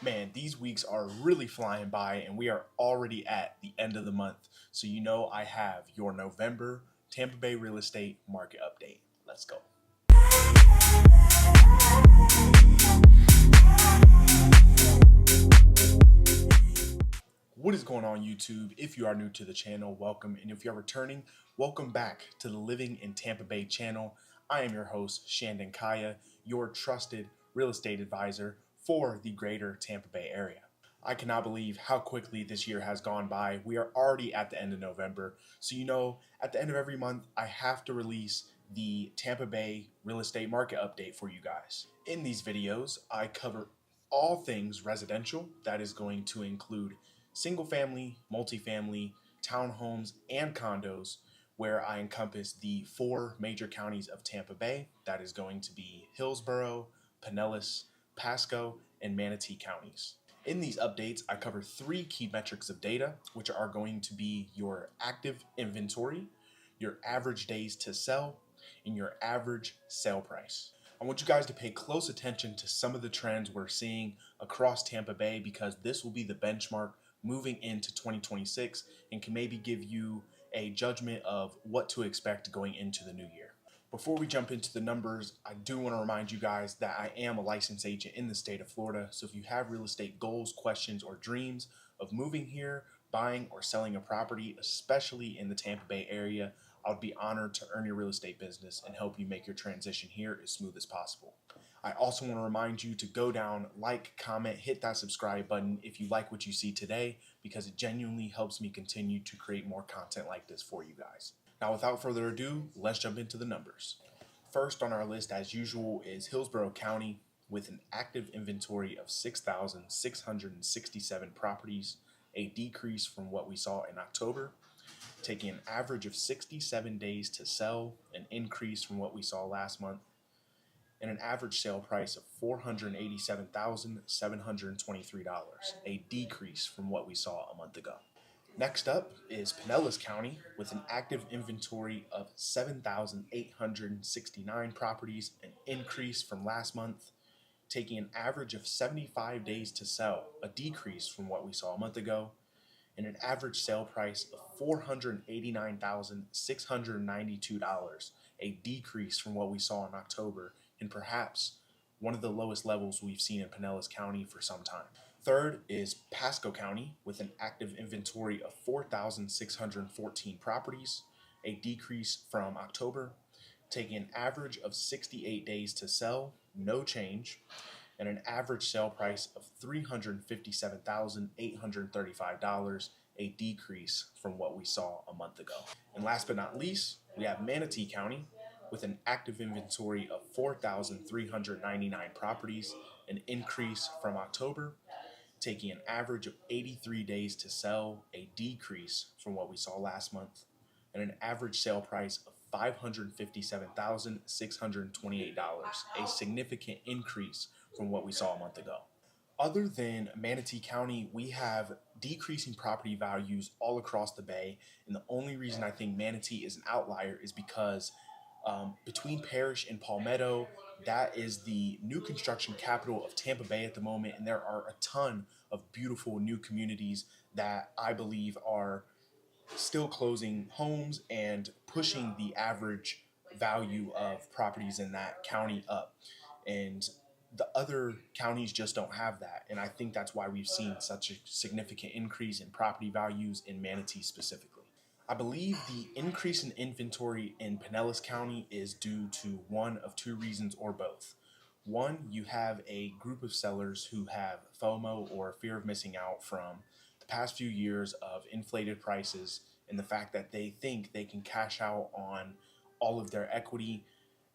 Man, these weeks are really flying by and we are already at the end of the month. So you know I have your November Tampa Bay real estate market update. Let's go. What is going on YouTube? If you are new to the channel, welcome. And if you are returning, welcome back to the Living in Tampa Bay channel. I am your host, Shandon Kaya, your trusted real estate advisor for the greater Tampa Bay area. I cannot believe how quickly this year has gone by. We are already at the end of November. So you know, at the end of every month, I have to release the Tampa Bay real estate market update for you guys. In these videos, I cover all things residential. That is going to include single family, multifamily, townhomes, and condos, where I encompass the 4 major counties of Tampa Bay. That is going to be Hillsborough, Pinellas, Pasco, and Manatee counties. In these updates, I cover 3 key metrics of data, which are going to be your active inventory, your average days to sell, and your average sale price. I want you guys to pay close attention to some of the trends we're seeing across Tampa Bay because this will be the benchmark moving into 2026 and can maybe give you a judgment of what to expect going into the new year. Before we jump into the numbers, I do want to remind you guys that I am a licensed agent in the state of Florida. So if you have real estate goals, questions, or dreams of moving here, buying, or selling a property, especially in the Tampa Bay area, I would be honored to earn your real estate business and help you make your transition here as smooth as possible. I also want to remind you to go down, like, comment, hit that subscribe button if you like what you see today, because it genuinely helps me continue to create more content like this for you guys. Now, without further ado, let's jump into the numbers. First on our list, as usual, is Hillsborough County with an active inventory of 6,667 properties, a decrease from what we saw in October, taking an average of 67 days to sell, an increase from what we saw last month, and an average sale price of $487,723, a decrease from what we saw a month ago. Next up is Pinellas County with an active inventory of 7,869 properties, an increase from last month, taking an average of 75 days to sell, a decrease from what we saw a month ago, and an average sale price of $489,692, a decrease from what we saw in October, and perhaps one of the lowest levels we've seen in Pinellas County for some time. Third is Pasco County with an active inventory of 4,614 properties, a decrease from October, taking an average of 68 days to sell, no change, and an average sale price of $357,835, a decrease from what we saw a month ago. And last but not least, we have Manatee County with an active inventory of 4,399 properties, an increase from October, taking an average of 83 days to sell, a decrease from what we saw last month, and an average sale price of $557,628, a significant increase from what we saw a month ago. Other than Manatee County, we have decreasing property values all across the Bay, and the only reason I think Manatee is an outlier is because between Parrish and Palmetto, that is the new construction capital of Tampa Bay at the moment, and there are a ton of beautiful new communities that I believe are still closing homes and pushing the average value of properties in that county up. And the other counties just don't have that. And I think that's why we've seen such a significant increase in property values in Manatee specifically. I believe the increase in inventory in Pinellas County is due to one of 2 reasons or both. One, you have a group of sellers who have FOMO or fear of missing out from the past few years of inflated prices and the fact that they think they can cash out on all of their equity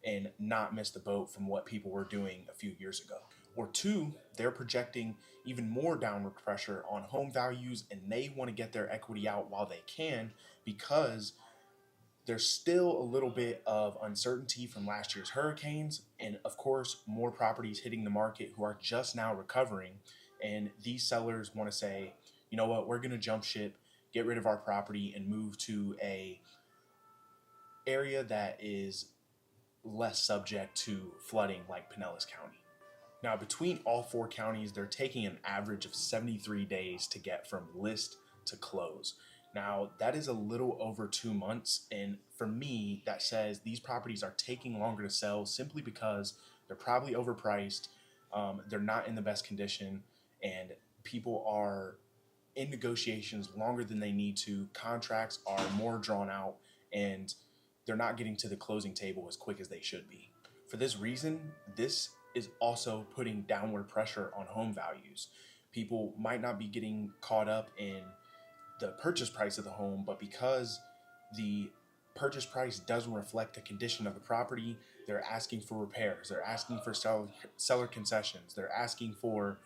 and not miss the boat from what people were doing a few years ago. Or 2, they're projecting even more downward pressure on home values and they want to get their equity out while they can because there's still a little bit of uncertainty from last year's hurricanes and of course more properties hitting the market who are just now recovering, and these sellers want to say, you know what, we're going to jump ship, get rid of our property and move to a area that is less subject to flooding like Pinellas County. Now, between all 4 counties, they're taking an average of 73 days to get from list to close. Now, that is a little over 2 months, and for me, that says these properties are taking longer to sell simply because they're probably overpriced, they're not in the best condition, and people are in negotiations longer than they need to. Contracts are more drawn out, and they're not getting to the closing table as quick as they should be. For this reason, this is also putting downward pressure on home values. People might not be getting caught up in the purchase price of the home, but because the purchase price doesn't reflect the condition of the property, they're asking for repairs, they're asking for seller concessions, they're asking for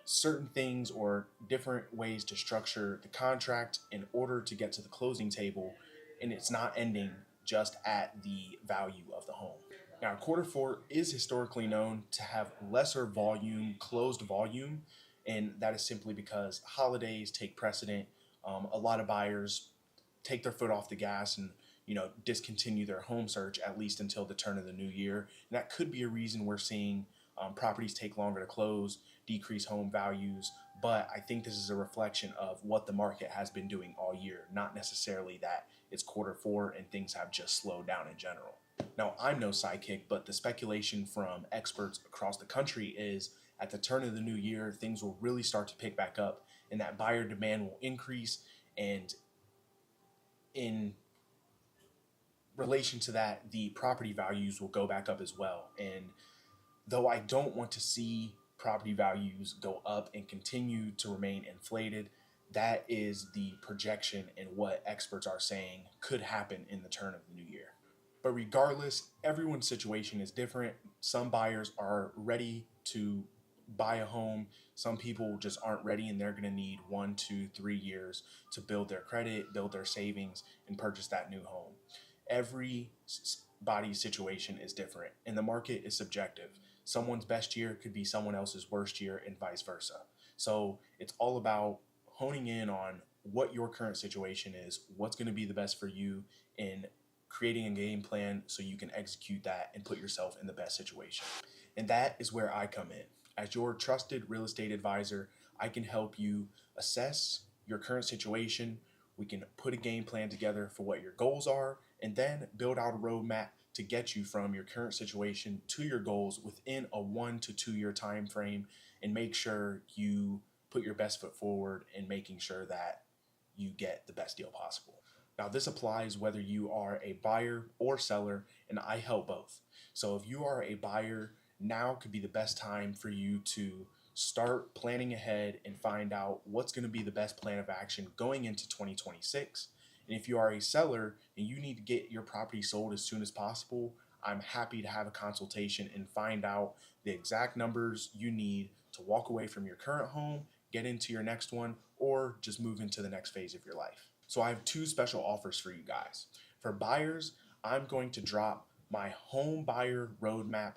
certain things or different ways to structure the contract in order to get to the closing table, and it's not ending just at the value of the home. Now, Q4 is historically known to have lesser volume, closed volume, and that is simply because holidays take precedent. A lot of buyers take their foot off the gas and discontinue their home search at least until the turn of the new year. And that could be a reason we're seeing properties take longer to close, decrease home values. But I think this is a reflection of what the market has been doing all year, not necessarily that it's Q4 and things have just slowed down in general. Now, I'm no sidekick, but the speculation from experts across the country is at the turn of the new year, things will really start to pick back up and that buyer demand will increase. And in relation to that, the property values will go back up as well. And though I don't want to see property values go up and continue to remain inflated, that is the projection and what experts are saying could happen in the turn of the new year. But regardless, everyone's situation is different. Some buyers are ready to buy a home. Some people just aren't ready, and they're going to need 1, 2, 3 years to build their credit, build their savings, and purchase that new home. Everybody's situation is different, and the market is subjective. Someone's best year could be someone else's worst year, and vice versa. So it's all about honing in on what your current situation is, what's going to be the best for you, and creating a game plan so you can execute that and put yourself in the best situation. And that is where I come in. As your trusted real estate advisor, I can help you assess your current situation. We can put a game plan together for what your goals are, and then build out a roadmap to get you from your current situation to your goals within a 1 to 2 year time frame, and make sure you put your best foot forward in making sure that you get the best deal possible. Now, this applies whether you are a buyer or seller, and I help both. So if you are a buyer, now could be the best time for you to start planning ahead and find out what's going to be the best plan of action going into 2026. And if you are a seller and you need to get your property sold as soon as possible, I'm happy to have a consultation and find out the exact numbers you need to walk away from your current home, get into your next one, or just move into the next phase of your life. So I have 2 special offers for you guys. For buyers, I'm going to drop my home buyer roadmap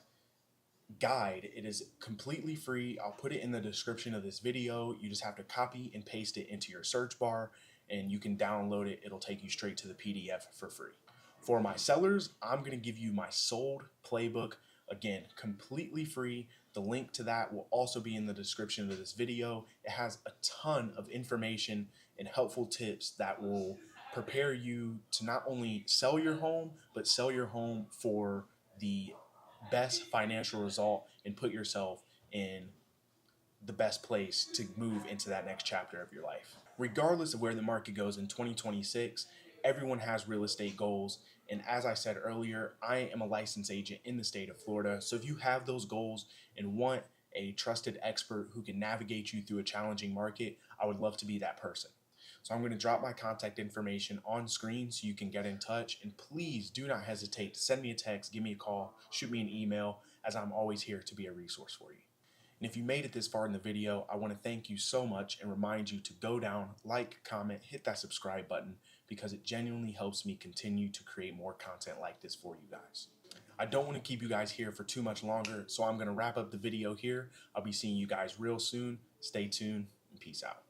guide. It is completely free. I'll put it in the description of this video. You just have to copy and paste it into your search bar, and you can download it. It'll take you straight to the PDF for free. For my sellers, I'm going to give you my SOLD Playbook. Again, completely free. The link to that will also be in the description of this video. It has a ton of information and helpful tips that will prepare you to not only sell your home, but sell your home for the best financial result and put yourself in the best place to move into that next chapter of your life. Regardless of where the market goes in 2026, everyone has real estate goals. And as I said earlier, I am a licensed agent in the state of Florida. So if you have those goals and want a trusted expert who can navigate you through a challenging market, I would love to be that person. So I'm going to drop my contact information on screen so you can get in touch. And please do not hesitate to send me a text, give me a call, shoot me an email, as I'm always here to be a resource for you. And if you made it this far in the video, I want to thank you so much and remind you to go down, like, comment, hit that subscribe button, because it genuinely helps me continue to create more content like this for you guys. I don't want to keep you guys here for too much longer, so I'm going to wrap up the video here. I'll be seeing you guys real soon. Stay tuned and peace out.